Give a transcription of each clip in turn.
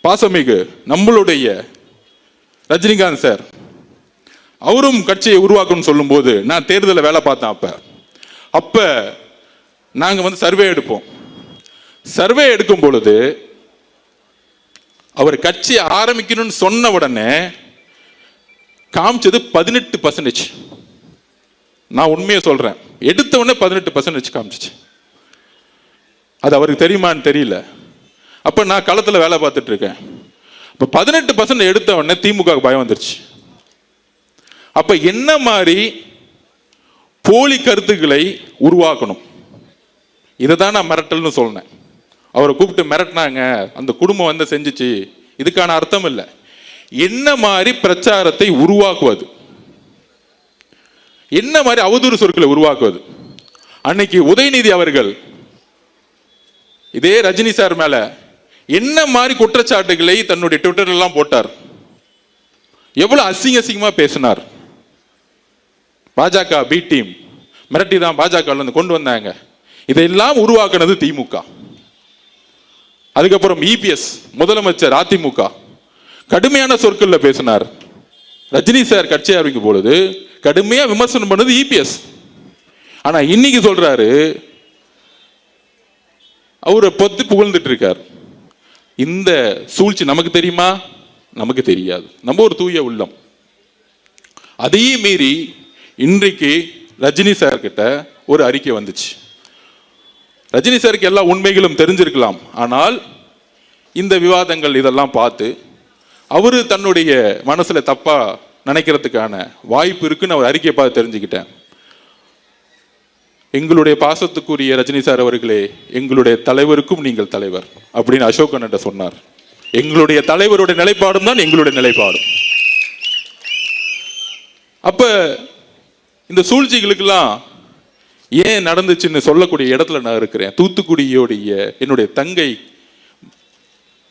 பாசமிகு நம்மளுடைய ரஜினிகாந்த் சார் அவரும் கட்சியை உருவாக்கணும்னு சொல்லும்போது நான் தேர்தலில் வேலை பார்த்தேன். அப்ப நாங்கள் சர்வே எடுப்போம். சர்வே எடுக்கும் பொழுது அவர் கட்சி ஆரம்பிக்கணும்னு சொன்ன உடனே காமிச்சது 18%. நான் உண்மையை சொல்றேன், எடுத்த உடனே 18% காமிச்சிச்சு. அது அவருக்கு தெரியுமான்னு தெரியல. அப்ப நான் களத்தில் வேலை பார்த்துட்டு இருக்கேன். இப்போ 18% எடுத்த உடனே திமுக பயம் வந்துருச்சு. அப்ப என்ன மாதிரி போலி கருத்துக்களை உருவாக்கணும், இதை தான் நான் மிரட்டல்னு சொன்னேன். அவரை கூப்பிட்டு மிரட்டினாங்க, அந்த குடும்பம் செஞ்சிச்சு, இதுக்கான அர்த்தம் இல்லை. என்ன மாதிரி பிரச்சாரத்தை உருவாக்குவது, என்ன மாதிரி அவதூறு சொற்களை உருவாக்குவது. அன்னைக்கு உதயநிதி அவர்கள் இதே ரஜினி சார் மேல என்ன மாதிரி குற்றச்சாட்டுகளை தன்னுடைய ட்விட்டர் எல்லாம் போட்டார், எவ்வளவு அசிங்கமா பேசினார். பாஜக பி டீம் மிரட்டி தான் பாஜக கொண்டு வந்தாங்க. இதையெல்லாம் உருவாக்குனது திமுக. அதுக்கப்புறம் இபிஎஸ் முதலமைச்சர் அதிமுக கடுமையான சொற்கள்ல பேசினார். ரஜினி சார் கட்சி ஆரம்பிக்கும் பொழுது கடுமையா விமர்சனம் பண்ணது இபிஎஸ். ஆனா இன்னைக்கு சொல்றாரு, அவரை பொத்து புகழ்ந்துட்டு இருக்கார். இந்த சூழ்ச்சி நமக்கு தெரியுமா? நமக்கு தெரியாது. நம்ம ஒரு தூய உள்ளம். அதையும் மீறி இன்றைக்கு ரஜினி சார் கிட்ட ஒரு அறிக்கை வந்துச்சு. ரஜினி சாருக்கு எல்லா உண்மைகளும் தெரிஞ்சிருக்கலாம். ஆனால் இந்த விவாதங்கள் இதெல்லாம் பார்த்து அவரு தன்னுடைய மனசுல தப்பா நினைக்கிறதுக்கான வாய்ப்பு இருக்குன்னு அவர் அறிக்கையை பார்த்து தெரிஞ்சுக்கிட்டேன். எங்களுடைய பாசத்துக்குரிய ரஜினி சார் அவர்களே, எங்களுடைய தலைவருக்கும் நீங்கள் தலைவர் அப்படின்னு அசோகன் சொன்னார். எங்களுடைய தலைவருடைய நிலைப்பாடும் தான் எங்களுடைய நிலைப்பாடும். அப்ப இந்த சூழ்ச்சிகளுக்கெல்லாம் ஏன் நடந்துச்சுன்னு சொல்லக்கூடிய இடத்துல நான் இருக்கிறேன். தூத்துக்குடியோடைய என்னுடைய தங்கை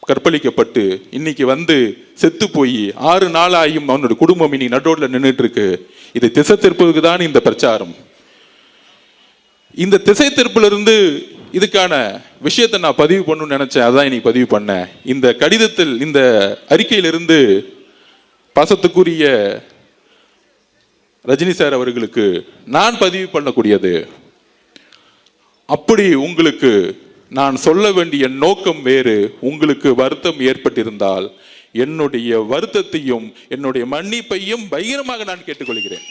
கற்பழிக்கப்பட்டு இன்னைக்கு செத்து போய் 6 நாள் ஆகியும் அவனுடைய குடும்பம் இன்னைக்கு நடுரோட்ல நின்றுட்டு இருக்கு. இதை திசை திருப்பதுக்கு தான் இந்த பிரச்சாரம். இந்த திசை திருப்புல இருந்து இதுக்கான விஷயத்தை நான் பதிவு பண்ணணும்னு நினைச்சேன். அதான் இன்னைக்கு பதிவு பண்ணேன். இந்த கடிதத்தில், இந்த அறிக்கையிலிருந்து பாசத்துக்குரிய ரஜினி சார் அவர்களுக்கு நான் பதிவு பண்ணக்கூடியது, அப்படி உங்களுக்கு நான் சொல்ல வேண்டிய நோக்கம் வேறு, உங்களுக்கு வருத்தம் ஏற்பட்டிருந்தால் என்னுடைய வருத்தத்தையும் என்னுடைய மன்னிப்பையும் பகிரமாக நான் கேட்டுக்கொள்கிறேன்.